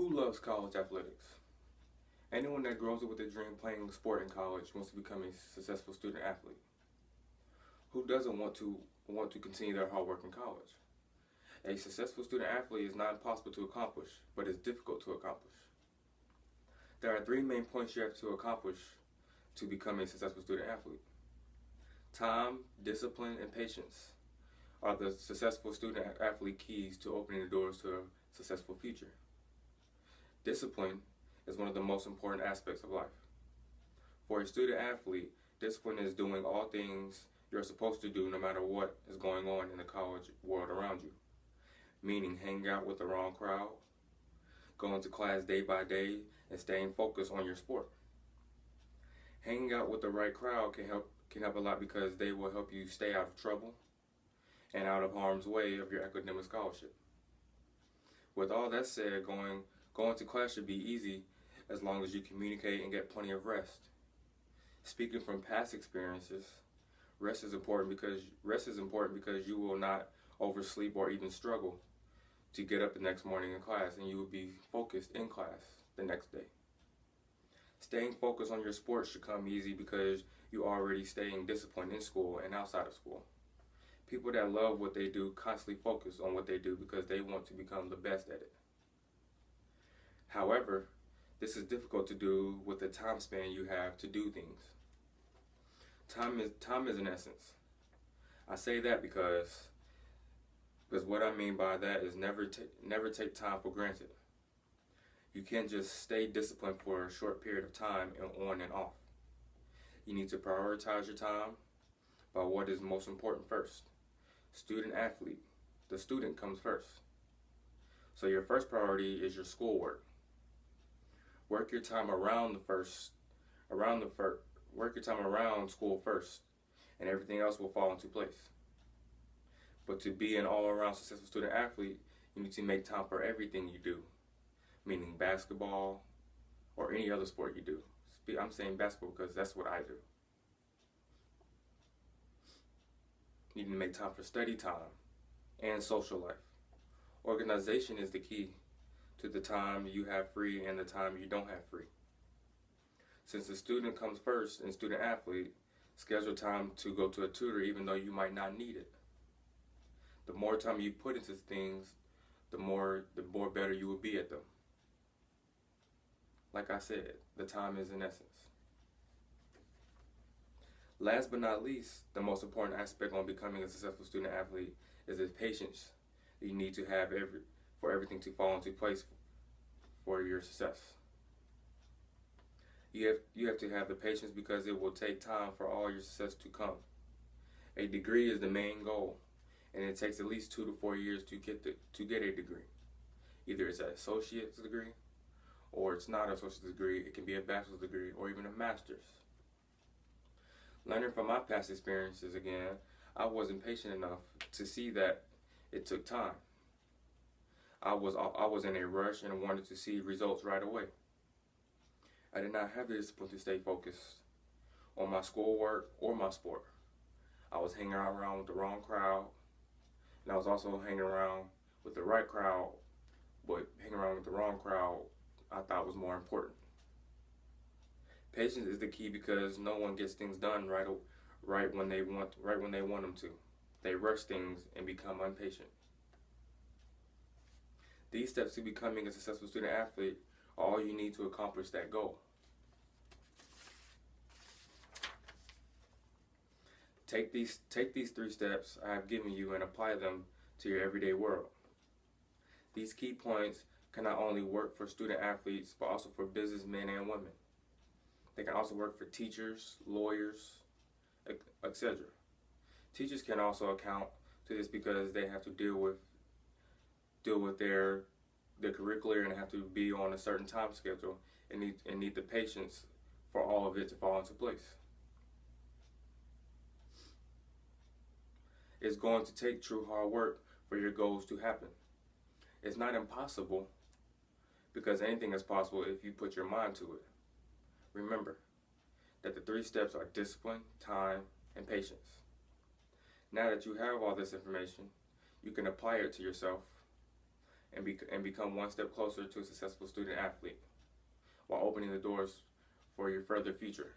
Who loves college athletics? Anyone that grows up with a dream playing sport in college wants to become a successful student athlete. Who doesn't want to continue their hard work in college? A successful student athlete is not impossible to accomplish, but is difficult to accomplish. There are three main points you have to accomplish to become a successful student athlete. Time, discipline, and patience are the successful student athlete keys to opening the doors to a successful future. Discipline is one of the most important aspects of life. For a student athlete, discipline is doing all things you're supposed to do no matter what is going on in the college world around you. Meaning hanging out with the wrong crowd, going to class day by day, and staying focused on your sport. Hanging out with the right crowd can help a lot because they will help you stay out of trouble and out of harm's way of your academic scholarship. With all that said, going to class should be easy as long as you communicate and get plenty of rest. Speaking from past experiences, rest is important because you will not oversleep or even struggle to get up the next morning in class, and you will be focused in class the next day. Staying focused on your sport should come easy because you are already staying disciplined in school and outside of school. People that love what they do constantly focus on what they do because they want to become the best at it. However, this is difficult to do with the time span you have to do things. Time is an essence. I say that because what I mean by that is never take time for granted. You can't just stay disciplined for a short period of time and on and off. You need to prioritize your time by what is most important first. Student athlete, the student comes first. So your first priority is your schoolwork. Work your time around school first, and everything else will fall into place. But to be an all-around successful student athlete, you need to make time for everything you do, meaning basketball or any other sport you do. I'm saying basketball because that's what I do. You need to make time for study time and social life. Organization is the key to the time you have free and the time you don't have free. Since the student comes first and student athlete, schedule time to go to a tutor even though you might not need it. The more time you put into things, the more better you will be at them. Like I said, the time is an essence. Last but not least, the most important aspect on becoming a successful student athlete is the patience that you need to have for everything to fall into place for your success. You have to have the patience because it will take time for all your success to come. A degree is the main goal, and it takes at least 2 to 4 years to get a degree. Either it's an associate's degree, or it's not an associate's degree. It can be a bachelor's degree or even a master's. Learning from my past experiences again, I wasn't patient enough to see that it took time. I was in a rush and wanted to see results right away. I did not have the discipline to stay focused on my schoolwork or my sport. I was hanging around with the wrong crowd, and I was also hanging around with the right crowd, but hanging around with the wrong crowd I thought was more important. Patience is the key because no one gets things done right when they want them to. They rush things and become impatient. These steps to becoming a successful student athlete are all you need to accomplish that goal. Take these 3 steps I have given you and apply them to your everyday world. These key points can not only work for student athletes, but also for businessmen and women. They can also work for teachers, lawyers, etc. Teachers can also account to this because they have to deal with their curricular and have to be on a certain time schedule and need the patience for all of it to fall into place. It's going to take true hard work for your goals to happen. It's not impossible because anything is possible if you put your mind to it. Remember that the 3 steps are discipline, time, and patience. Now that you have all this information, you can apply it to yourself and become one step closer to a successful student athlete while opening the doors for your further future.